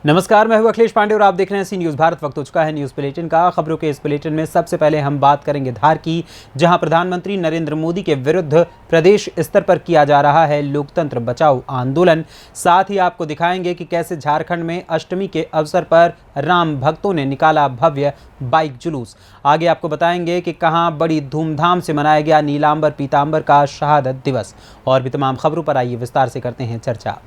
नमस्कार, मैं हूं अखिलेश पांडे और आप देख रहे हैं सी न्यूज़ भारत। वक्त हो चुका है न्यूज़ बुलेटिन का। खबरों के इस बुलेटिन में सबसे पहले हम बात करेंगे धार की, जहां प्रधानमंत्री नरेंद्र मोदी के विरुद्ध प्रदेश स्तर पर किया जा रहा है लोकतंत्र बचाओ आंदोलन। साथ ही आपको दिखाएंगे कि कैसे झारखंड में अष्टमी के अवसर पर राम भक्तों ने निकाला भव्य बाइक जुलूस। आगे आपको बताएंगे कि कहां बड़ी धूमधाम से मनाया गया नीलांबर पीतांबर का शहादत दिवस। और भी तमाम खबरों पर आइए विस्तार से करते हैं चर्चा।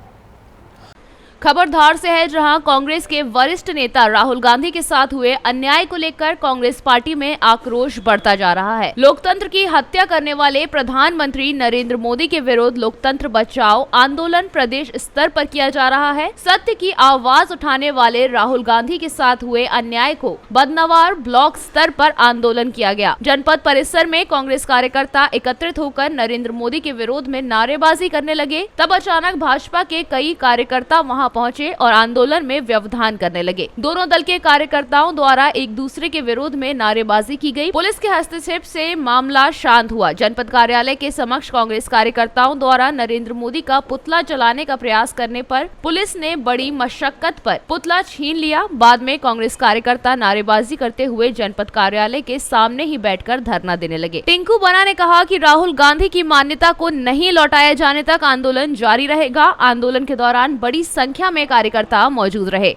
खबर धार से है, जहां कांग्रेस के वरिष्ठ नेता राहुल गांधी के साथ हुए अन्याय को लेकर कांग्रेस पार्टी में आक्रोश बढ़ता जा रहा है। लोकतंत्र की हत्या करने वाले प्रधानमंत्री नरेंद्र मोदी के विरुद्ध लोकतंत्र बचाओ आंदोलन प्रदेश स्तर पर किया जा रहा है। सत्य की आवाज उठाने वाले राहुल गांधी के साथ हुए अन्याय को बदनवार ब्लॉक स्तर पर आंदोलन किया गया। जनपद परिसर में कांग्रेस कार्यकर्ता एकत्रित होकर नरेंद्र मोदी के विरोध में नारेबाजी करने लगे। तब अचानक भाजपा के कई कार्यकर्ता वहां पहुंचे और आंदोलन में व्यवधान करने लगे। दोनों दल के कार्यकर्ताओं द्वारा एक दूसरे के विरोध में नारेबाजी की गई। पुलिस के हस्तक्षेप से मामला शांत हुआ। जनपद कार्यालय के समक्ष कांग्रेस कार्यकर्ताओं द्वारा नरेंद्र मोदी का पुतला जलाने का प्रयास करने पर पुलिस ने बड़ी मशक्कत पर पुतला छीन लिया। बाद में कांग्रेस कार्यकर्ता नारेबाजी करते हुए जनपद कार्यालय के सामने ही बैठकर धरना देने लगे। टिंकू बना ने कहा कि राहुल गांधी की मान्यता को नहीं लौटाए जाने तक आंदोलन जारी रहेगा। आंदोलन के दौरान बड़ी संख्या में कार्यकर्ता मौजूद रहे।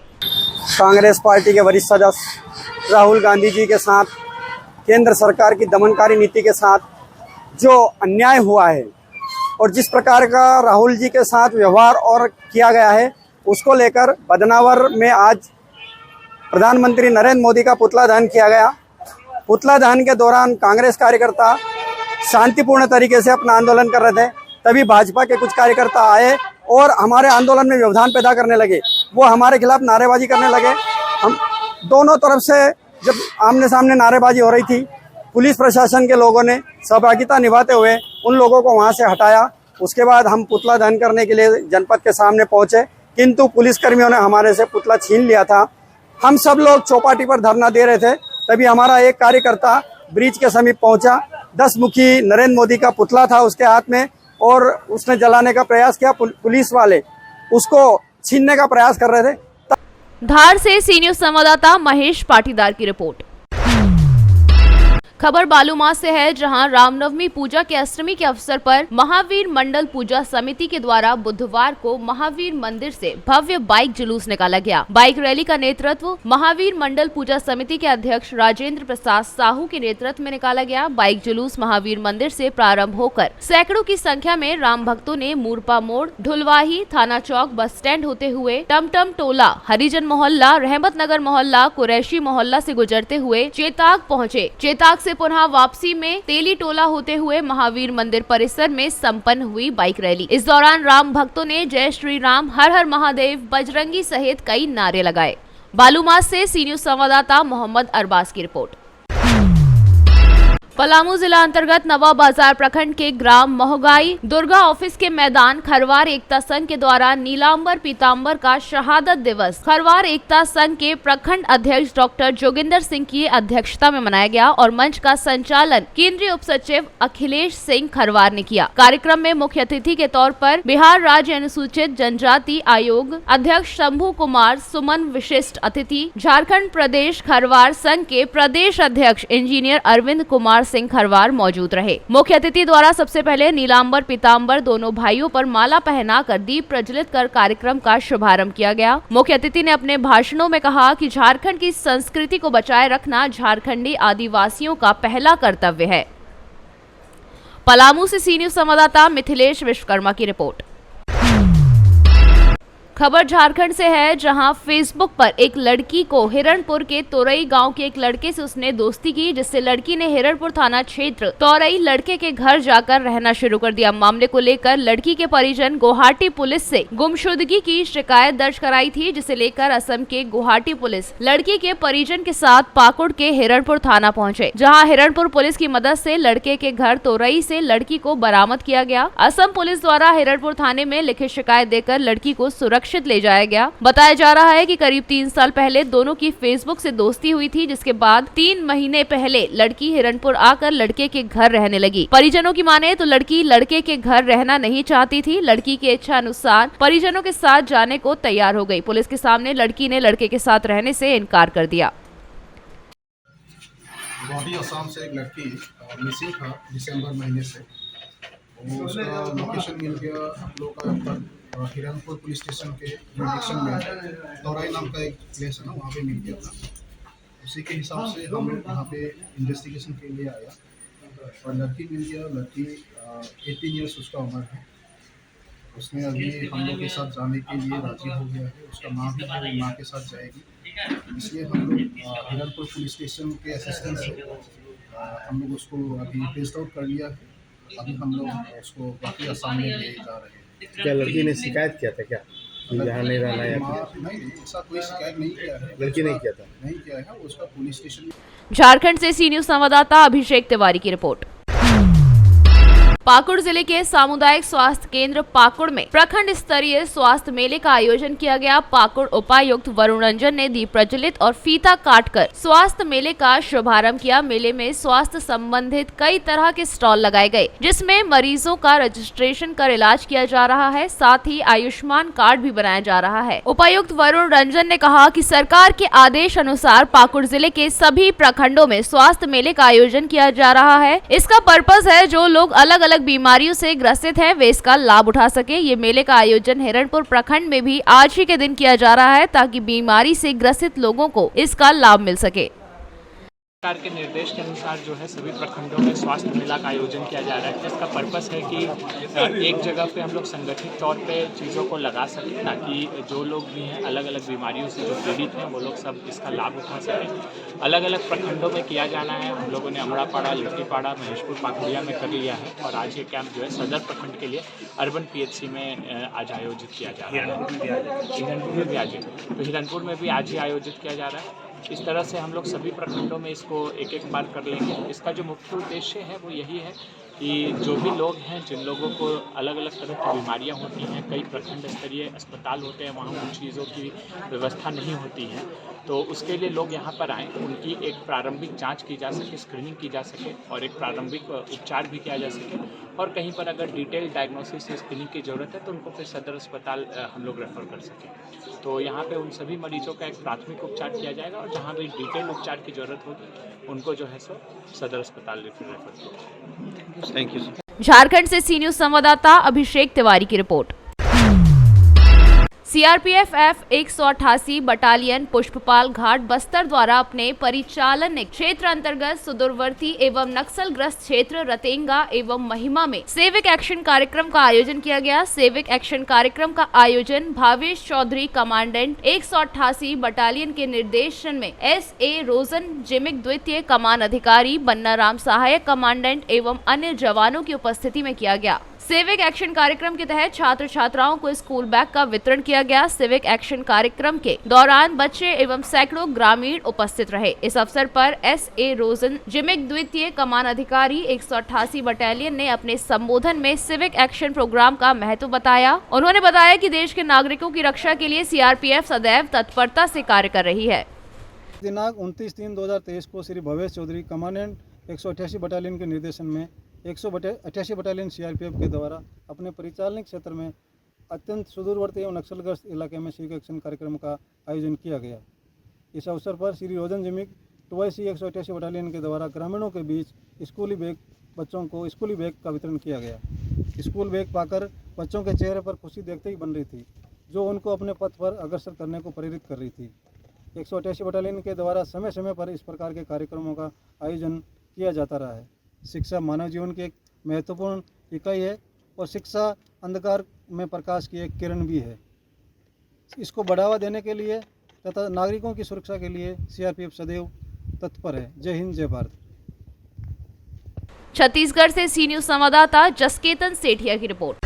कांग्रेस पार्टी के वरिष्ठ सदस्य राहुल गांधी जी के साथ केंद्र सरकार की दमनकारी नीति के साथ जो अन्याय हुआ है और जिस प्रकार का राहुल जी के साथ व्यवहार और किया गया है, उसको लेकर बदनावर में आज प्रधानमंत्री नरेंद्र मोदी का पुतला दहन किया गया। पुतला दहन के दौरान कांग्रेस कार्यकर्ता शांतिपूर्ण तरीके से अपना आंदोलन कर रहे थे। तभी भाजपा के कुछ कार्यकर्ता आए और हमारे आंदोलन में व्यवधान पैदा करने लगे। वो हमारे खिलाफ नारेबाजी करने लगे। हम दोनों तरफ से जब आमने सामने नारेबाजी हो रही थी, पुलिस प्रशासन के लोगों ने सहभागिता निभाते हुए उन लोगों को वहां से हटाया। उसके बाद हम पुतला दहन करने के लिए जनपद के सामने पहुंचे, किंतु पुलिसकर्मियों ने हमारे से पुतला छीन लिया था। हम सब लोग चौपाटी पर धरना दे रहे थे, तभी हमारा एक कार्यकर्ता ब्रिज के समीप पहुंचा। 10 मुखी नरेंद्र मोदी का पुतला था उसके हाथ में और उसने जलाने का प्रयास किया। पुलिस वाले उसको छीनने का प्रयास कर रहे थे। धार से सी न्यूज़ संवाददाता महेश पाटीदार की रिपोर्ट। खबर बालूमास से है, जहां रामनवमी पूजा के अष्टमी के अवसर पर महावीर मंडल पूजा समिति के द्वारा बुधवार को महावीर मंदिर से भव्य बाइक जुलूस निकाला गया। बाइक रैली का नेतृत्व महावीर मंडल पूजा समिति के अध्यक्ष राजेंद्र प्रसाद साहू के नेतृत्व में निकाला गया। बाइक जुलूस महावीर मंदिर से प्रारंभ होकर सैकड़ों की संख्या में राम भक्तों ने मूरपा मोड़, ढुलवाही, थाना चौक, बस स्टैंड होते हुए टमटम टोला, हरिजन मोहल्ला, रहमत नगर मोहल्ला, कुरैशी मोहल्ला से गुजरते हुए चेताक पहुँचे। चेताक से पुनः वापसी में तेली टोला होते हुए महावीर मंदिर परिसर में संपन्न हुई बाइक रैली। इस दौरान राम भक्तों ने जय श्री राम, हर हर महादेव, बजरंगी सहित कई नारे लगाए। बालूमास से सी न्यूज़ संवाददाता मोहम्मद अरबाज की रिपोर्ट। पलामू जिला अंतर्गत नवा बाजार प्रखंड के ग्राम मोहगाई दुर्गा ऑफिस के मैदान खरवार एकता संघ के द्वारा नीलांबर पीतांबर का शहादत दिवस खरवार एकता संघ के प्रखंड अध्यक्ष डॉक्टर जोगिंदर सिंह की अध्यक्षता में मनाया गया और मंच का संचालन केंद्रीय उप सचिव अखिलेश सिंह खरवार ने किया। कार्यक्रम में मुख्य अतिथि के तौर पर बिहार राज्य अनुसूचित जनजाति आयोग अध्यक्ष शंभू कुमार सुमन, विशिष्ट अतिथि झारखंड प्रदेश खरवार संघ के प्रदेश अध्यक्ष इंजीनियर अरविंद कुमार सिंह खरवार मौजूद रहे। मुख्य अतिथि द्वारा सबसे पहले नीलांबर पीतांबर दोनों भाइयों पर माला पहनाकर दीप प्रज्वलित कर कार्यक्रम का शुभारंभ किया गया। मुख्य अतिथि ने अपने भाषणों में कहा कि झारखंड की संस्कृति को बचाए रखना झारखंडी आदिवासियों का पहला कर्तव्य है। पलामू से सी न्यूज़ संवाददाता मिथिलेश विश्वकर्मा की रिपोर्ट। खबर झारखंड से है, जहां फेसबुक पर एक लड़की को हिरणपुर के तोरई गांव के एक लड़के से उसने दोस्ती की, जिससे लड़की ने हिरणपुर थाना क्षेत्र तोरई लड़के के घर जाकर रहना शुरू कर दिया। मामले को लेकर लड़की के परिजन गुवाहाटी पुलिस से गुमशुदगी की शिकायत दर्ज कराई थी, जिसे लेकर असम के गुवाहाटी पुलिस लड़की के परिजन के साथ पाकुड़ के हिरणपुर थाना पहुंचे, जहां हिरणपुर पुलिस की मदद से लड़के के घर तोरई से लड़की को बरामद किया गया। असम पुलिस द्वारा हिरणपुर थाने में लिखित शिकायत देकर लड़की को सुरक्षित सुरक्षित ले जाया गया। बताया जा रहा है कि करीब 3 साल पहले दोनों की फेसबुक से दोस्ती हुई थी, जिसके बाद 3 महीने पहले लड़की हिरणपुर आकर लड़के के घर रहने लगी। परिजनों की माने तो लड़की लड़के के घर रहना नहीं चाहती थी। लड़की की इच्छा अनुसार परिजनों के साथ जाने को तैयार हो गई। पुलिस के सामने लड़की ने लड़के के साथ रहने से इनकार कर दिया। गुवाहाटी असम से एक लड़की मिसिंग था दिसंबर महीने से। वो उसका लोकेशन मिल गया हम लोग का हिरणपुर पुलिस स्टेशन के जुरिडिक्शन में दौराई नाम का एक प्लेस है ना, वहाँ पे मिल गया था। उसी के हिसाब से हम लोग यहाँ पे इन्वेस्टिगेशन के लिए आया और लड़की मिल गया। लड़की 18 ईयर्स उसका उम्र है। उसने अभी हम लोग के साथ जाने के लिए राजी हो गया है। उसका माँ भी है, माँ के साथ जाएगी। इसलिए हम लोग हिरणपुर पुलिस स्टेशन के असिस्टेंट से हम लोग उसको अभी टेस्ट आउट कर लिया है। अभी हम लोग उसको बाकी असम में ले जा रहे हैं। क्या लड़की ने शिकायत किया था क्या कि यहाँ नहीं रहना है? नहीं, ऐसा कोई शिकायत नहीं किया है। लड़की नहीं किया था? नहीं किया है। उसका पुलिस स्टेशन। झारखंड से सी न्यूज संवाददाता अभिषेक तिवारी की रिपोर्ट। पाकुड़ जिले के सामुदायिक स्वास्थ्य केंद्र पाकुड़ में प्रखंड स्तरीय स्वास्थ्य मेले का आयोजन किया गया। पाकुड़ उपायुक्त वरुण रंजन ने दीप प्रज्वलित और फीता काटकर स्वास्थ्य मेले का शुभारंभ किया। मेले में स्वास्थ्य संबंधित कई तरह के स्टॉल लगाए गए, जिसमें मरीजों का रजिस्ट्रेशन कर इलाज किया जा रहा है। साथ ही आयुष्मान कार्ड भी बनाया जा रहा है। उपायुक्त वरुण रंजन ने कहा कि सरकार के आदेश अनुसार पाकुड़ जिले के सभी प्रखंडों में स्वास्थ्य मेले का आयोजन किया जा रहा है। इसका पर्पस है जो लोग अलग अलग बीमारियों से ग्रसित हैं, वे इसका लाभ उठा सके। ये मेले का आयोजन हिरणपुर प्रखंड में भी आज ही के दिन किया जा रहा है, ताकि बीमारी से ग्रसित लोगों को इसका लाभ मिल सके। सरकार के निर्देश के अनुसार जो है सभी प्रखंडों में स्वास्थ्य मेला का आयोजन किया जा रहा है। इसका पर्पस है कि एक जगह पे हम लोग संगठित तौर पे चीज़ों को लगा सकें, ताकि जो लोग भी हैं अलग अलग बीमारियों से जो पीड़ित हैं वो लोग सब इसका लाभ उठा सकें। अलग अलग प्रखंडों में किया जाना है। हम लोगों ने अमड़ापाड़ा, लिट्टीपाड़ा, महेशपुर, पाकुड़िया में कर लिया है और आज ये कैंप जो है सदर प्रखंड के लिए अर्बन PHC में आज आयोजित किया जा रहा है। हिरणपुर में भी आज, तो हिरणपुर में भी आज ही आयोजित किया जा रहा है। इस तरह से हम लोग सभी प्रखंडों में इसको एक एक बार कर लेंगे। इसका जो मुख्य उद्देश्य है वो यही है कि जो भी लोग हैं, जिन लोगों को अलग अलग तरह की बीमारियां होती हैं, कई प्रखंड स्तरीय अस्पताल होते हैं, वहाँ उन चीज़ों की व्यवस्था नहीं होती है, तो उसके लिए लोग यहाँ पर आएँ, उनकी एक प्रारंभिक जांच की जा सके, स्क्रीनिंग की जा सके और एक प्रारंभिक उपचार भी किया जा सके। और कहीं पर अगर डिटेल डायग्नोसिस या स्क्रीनिंग की ज़रूरत है तो उनको फिर सदर अस्पताल हम लोग रेफ़र कर सकें। तो यहाँ पे उन सभी मरीजों का एक प्राथमिक उपचार किया जाएगा और जहाँ भी डिटेल उपचार की ज़रूरत होगी उनको जो है सो सदर अस्पताल रेफ़र किया। Thank you. झारखंड से सी न्यूज संवाददाता अभिषेक तिवारी की रिपोर्ट। सीआरपीएफ F-188 बटालियन पुष्पपाल घाट बस्तर द्वारा अपने परिचालन क्षेत्र अंतर्गत सुदूरवर्ती एवं नक्सलग्रस्त क्षेत्र रतेंगा एवं महिमा में सेविक एक्शन कार्यक्रम का आयोजन किया गया। सेविक एक्शन कार्यक्रम का आयोजन भावेश चौधरी कमांडेंट 188 बटालियन के निर्देशन में SA रोजन जिमिक द्वितीय कमान अधिकारी, बन्ना राम सहायक कमांडेंट एवं अन्य जवानों की उपस्थिति में किया गया। सिविक एक्शन कार्यक्रम के तहत छात्र छात्राओं को स्कूल बैग का वितरण किया गया। सिविक एक्शन कार्यक्रम के दौरान बच्चे एवं सैकड़ों ग्रामीण उपस्थित रहे। इस अवसर पर SA रोजन जिमिक द्वितीय कमान अधिकारी 188 बटालियन ने अपने संबोधन में सिविक एक्शन प्रोग्राम का महत्व बताया। उन्होंने बताया कि देश के नागरिकों की रक्षा के लिए सीआरपीएफ सदैव तत्परता से कार्य कर रही है। दिनांक 29/3/2023 को श्री भवेश चौधरी कमांडेंट 188 बटालियन के निर्देशन में 188 बटालियन सीआरपीएफ के द्वारा अपने परिचालनिक क्षेत्र में अत्यंत सुदूरवर्ती एवं नक्सलग्रस्त इलाके में सिविक एक्शन कार्यक्रम का आयोजन किया गया। इस अवसर पर श्री रोजन जिमिक 2IC 188 बटालियन के द्वारा ग्रामीणों के बीच स्कूली बैग, बच्चों को स्कूली बैग का वितरण किया गया। स्कूल बैग पाकर बच्चों के चेहरे पर खुशी देखते ही बन रही थी, जो उनको अपने पथ पर अग्रसर करने को प्रेरित कर रही थी। 188 बटालियन के द्वारा समय समय पर इस प्रकार के कार्यक्रमों का आयोजन किया जाता रहा है। शिक्षा मानव जीवन की एक महत्वपूर्ण इकाई है और शिक्षा अंधकार में प्रकाश की एक किरण भी है। इसको बढ़ावा देने के लिए तथा नागरिकों की सुरक्षा के लिए सीआरपीएफ सदैव तत्पर है। जय हिंद, जय भारत। छत्तीसगढ़ से सी न्यूज संवाददाता जसकेतन सेठिया की रिपोर्ट।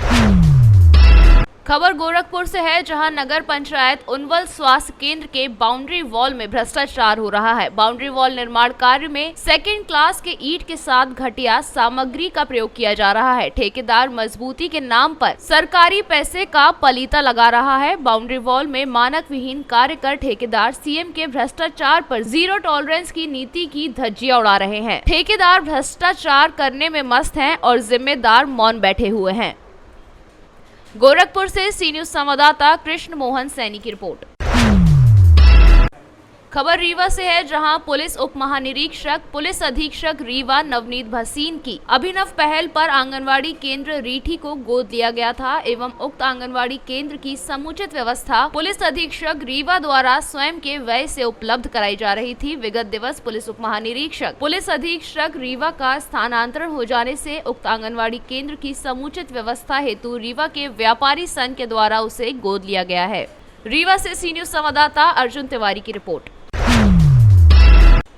खबर गोरखपुर से है, जहां नगर पंचायत उनवल स्वास्थ्य केंद्र के बाउंड्री वॉल में भ्रष्टाचार हो रहा है। बाउंड्री वॉल निर्माण कार्य में सेकंड क्लास के ईंट के साथ घटिया सामग्री का प्रयोग किया जा रहा है। ठेकेदार मजबूती के नाम पर सरकारी पैसे का पलीता लगा रहा है। बाउंड्री वॉल में मानक विहीन कार्य कर ठेकेदार सीएम के भ्रष्टाचार पर जीरो टॉलरेंस की नीति की धज्जियां उड़ा रहे हैं। ठेकेदार भ्रष्टाचार करने में मस्त हैं और जिम्मेदार मौन बैठे हुए हैं। गोरखपुर से सी न्यूज संवाददाता कृष्ण मोहन सैनी की रिपोर्ट। खबर रीवा से है, जहां पुलिस उप महानिरीक्षक पुलिस अधीक्षक रीवा नवनीत भसीन की अभिनव पहल पर आंगनवाड़ी केंद्र रीठी को गोद लिया गया था एवं उक्त आंगनवाड़ी केंद्र की समुचित व्यवस्था पुलिस अधीक्षक रीवा द्वारा स्वयं के व्यय से उपलब्ध कराई जा रही थी। विगत दिवस पुलिस उप महानिरीक्षक पुलिस अधीक्षक रीवा का स्थानांतरण हो जाने से उक्त आंगनवाड़ी केंद्र की समुचित व्यवस्था हेतु रीवा के व्यापारी संघ के द्वारा उसे गोद लिया गया है। रीवा से सी न्यूज संवाददाता अर्जुन तिवारी की रिपोर्ट।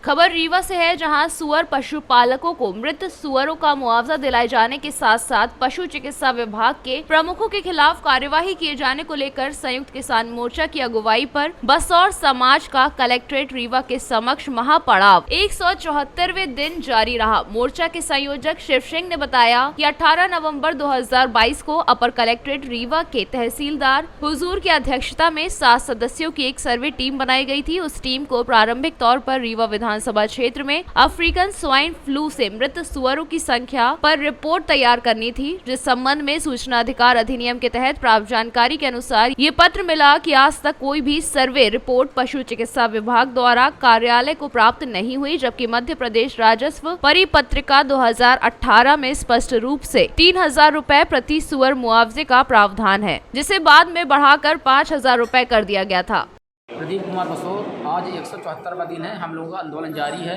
खबर रीवा से है, जहां सुअर पशुपालकों को मृत सुअरों का मुआवजा दिलाए जाने के साथ साथ पशु चिकित्सा विभाग के प्रमुखों के खिलाफ कार्यवाही किए जाने को लेकर संयुक्त किसान मोर्चा की अगुवाई पर बसौर समाज का कलेक्ट्रेट रीवा के समक्ष महापड़ाव 174वें दिन जारी रहा। मोर्चा के संयोजक शिव सिंह ने बताया कि 18 नवंबर 2022 को अपर कलेक्ट्रेट रीवा के तहसीलदार हुजूर की अध्यक्षता में 7 सदस्यों की एक सर्वे टीम बनाई गई थी। उस टीम को प्रारंभिक तौर पर रीवा विधानसभा क्षेत्र में अफ्रीकन स्वाइन फ्लू से मृत सुअरों की संख्या पर रिपोर्ट तैयार करनी थी, जिस संबंध में सूचना अधिकार अधिनियम के तहत प्राप्त जानकारी के अनुसार ये पत्र मिला कि आज तक कोई भी सर्वे रिपोर्ट पशु चिकित्सा विभाग द्वारा कार्यालय को प्राप्त नहीं हुई, जबकि मध्य प्रदेश राजस्व परिपत्रिका 2018 में स्पष्ट रूप से 3000 रुपए प्रति सुअर मुआवजे का प्रावधान है, जिसे बाद में बढ़ाकर 5000 रुपए कर दिया गया था। प्रदीप कुमार बसौर, आज 174वां दिन है, हम लोगों का आंदोलन जारी है।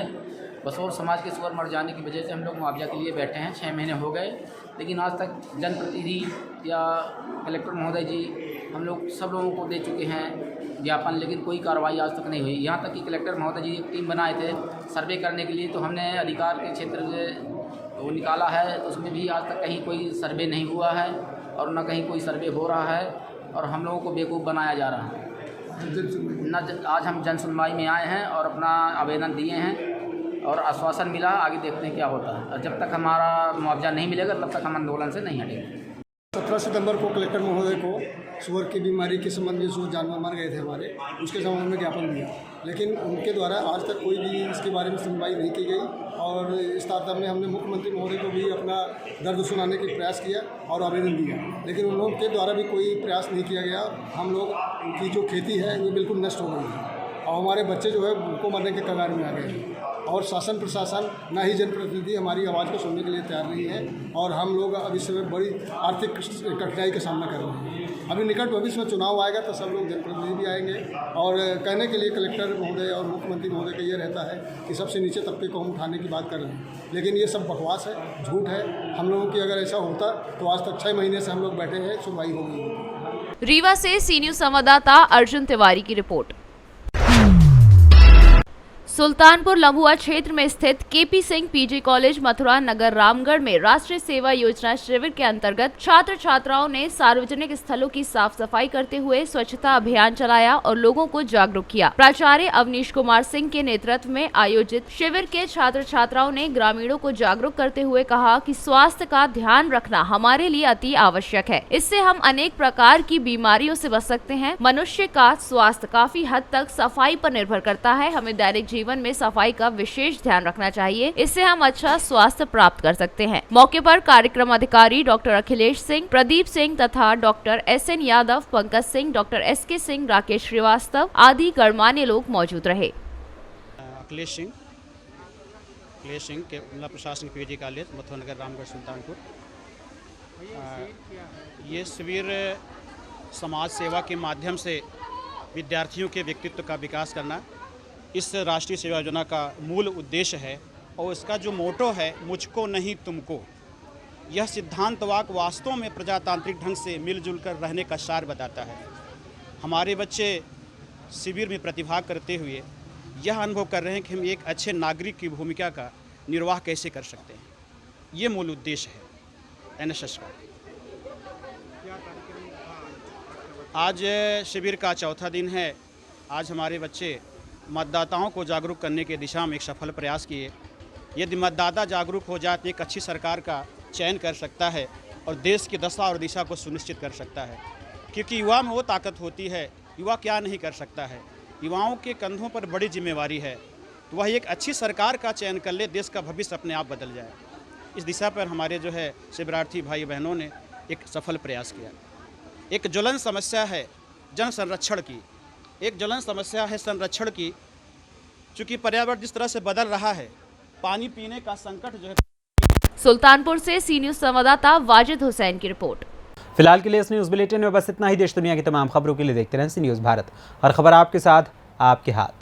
बसौर समाज के सुअर मर जाने की वजह से हम लोग मुआवजा के लिए बैठे हैं। 6 महीने हो गए, लेकिन आज तक जनप्रतिनिधि या कलेक्टर महोदय जी हम लोग सब लोगों को दे चुके हैं ज्ञापन, लेकिन कोई कार्रवाई आज तक नहीं हुई। यहाँ तक कि कलेक्टर महोदय जी एक टीम बनाए थे सर्वे करने के लिए, तो हमने अधिकार के क्षेत्र से वो निकाला है, उसमें भी आज तक कहीं कोई सर्वे नहीं हुआ है और न कहीं कोई सर्वे हो रहा है और हम लोगों को बेवकूफ़ बनाया जा रहा है। आज हम जन सुनवाई में आए हैं और अपना आवेदन दिए हैं और आश्वासन मिला, आगे देखते हैं क्या होता है। और जब तक हमारा मुआवजा नहीं मिलेगा तब तक हम आंदोलन से नहीं हटेंगे। 17 सितंबर को कलेक्टर महोदय को सुअर की बीमारी के संबंध में जो जानवर मर गए थे हमारे, उसके संबंध में ज्ञापन दिया, लेकिन उनके द्वारा आज तक कोई भी इसके बारे में सुनवाई नहीं की गई। और इस तारतम्य में हमने मुख्यमंत्री महोदय को भी अपना दर्द सुनाने का प्रयास किया और आवेदन दिया, लेकिन उन लोगों के द्वारा भी कोई प्रयास नहीं किया गया। हम लोग की जो खेती है वो बिल्कुल नष्ट हो गई है और हमारे बच्चे जो है उनको मरने के कगार में आ गए हैं और शासन प्रशासन न ही जनप्रतिनिधि हमारी आवाज़ को सुनने के लिए तैयार नहीं है और हम लोग अब इस समय बड़ी आर्थिक कठिनाई का सामना कर रहे हैं। अभी निकट भविष्य में चुनाव आएगा तो सब लोग जनप्रतिनिधि भी आएंगे और कहने के लिए कलेक्टर महोदय और मुख्यमंत्री महोदय का ये रहता है कि सबसे नीचे तबके को हम उठाने की बात कर रहे हैं, लेकिन ये सब बकवास है, झूठ है। हम लोगों की अगर ऐसा होता तो आज तक 6 महीने से हम लोग बैठे हैं, सुनवाई हो गई। रीवा से सी न्यूज संवाददाता अर्जुन तिवारी की रिपोर्ट। सुल्तानपुर लम्बुआ क्षेत्र में स्थित KP Singh PG college Mathura Nagar Ramgarh में राष्ट्रीय सेवा योजना शिविर के अंतर्गत छात्र छात्राओं ने सार्वजनिक स्थलों की साफ सफाई करते हुए स्वच्छता अभियान चलाया और लोगों को जागरूक किया। प्राचार्य अवनीश कुमार सिंह के नेतृत्व में आयोजित शिविर के छात्र छात्राओं ने ग्रामीणों को जागरूक करते हुए कहा कि स्वास्थ्य का ध्यान रखना हमारे लिए अति आवश्यक है। इससे हम अनेक प्रकार की बीमारियों से बच सकते हैं। मनुष्य का स्वास्थ्य काफी हद तक सफाई पर निर्भर करता है। हमें दैनिक जीवन में सफाई का विशेष ध्यान रखना चाहिए, इससे हम अच्छा स्वास्थ्य प्राप्त कर सकते हैं। मौके पर कार्यक्रम अधिकारी डॉक्टर अखिलेश सिंह, प्रदीप सिंह तथा doctor SN Yadav, Pankaj Singh, doctor SK Singh, Rakesh Srivastava आदि गणमान्य लोग मौजूद रहे। अखिलेश सिंह के जिला प्रशासनिक पीजी कॉलेज मथुरा नगर रामगढ़ सुल्तानपुर। ये शिविर समाज सेवा के माध्यम से विद्यार्थियों के व्यक्तित्व का विकास करना इस राष्ट्रीय सेवा योजना का मूल उद्देश्य है और इसका जो मोटो है मुझको नहीं तुमको, यह सिद्धांत वाक्य वास्तव में प्रजातांत्रिक ढंग से मिलजुल कर रहने का सार बताता है। हमारे बच्चे शिविर में प्रतिभाग करते हुए यह अनुभव कर रहे हैं कि हम एक अच्छे नागरिक की भूमिका का निर्वाह कैसे कर सकते हैं। ये मूल उद्देश्य है NSS का। आज शिविर का चौथा दिन है। आज हमारे बच्चे मतदाताओं को जागरूक करने की दिशा में एक सफल प्रयास किए। यदि मतदाता जागरूक हो जाए तो एक अच्छी सरकार का चयन कर सकता है और देश की दशा और दिशा को सुनिश्चित कर सकता है, क्योंकि युवा में वो ताकत होती है। युवा क्या नहीं कर सकता है, युवाओं के कंधों पर बड़ी जिम्मेवारी है। तो वह एक अच्छी सरकार का चयन कर ले, देश का भविष्य अपने आप बदल जाए। इस दिशा पर हमारे जो है शिविरार्थी भाई बहनों ने एक सफल प्रयास किया। एक ज्वलन समस्या है जन संरक्षण की, एक ज्वलन समस्या है संरक्षण की। चूँकि पर्यावरण जिस तरह से बदल रहा है, पानी पीने का संकट जो है। सुल्तानपुर से सी न्यूज संवाददाता वाजिद हुसैन की रिपोर्ट। फिलहाल के लिए इस न्यूज़ बुलेटिन में बस इतना ही। देश दुनिया की तमाम खबरों के लिए देखते रहें सी न्यूज़ भारत, हर खबर आपके साथ, आपके हाथ।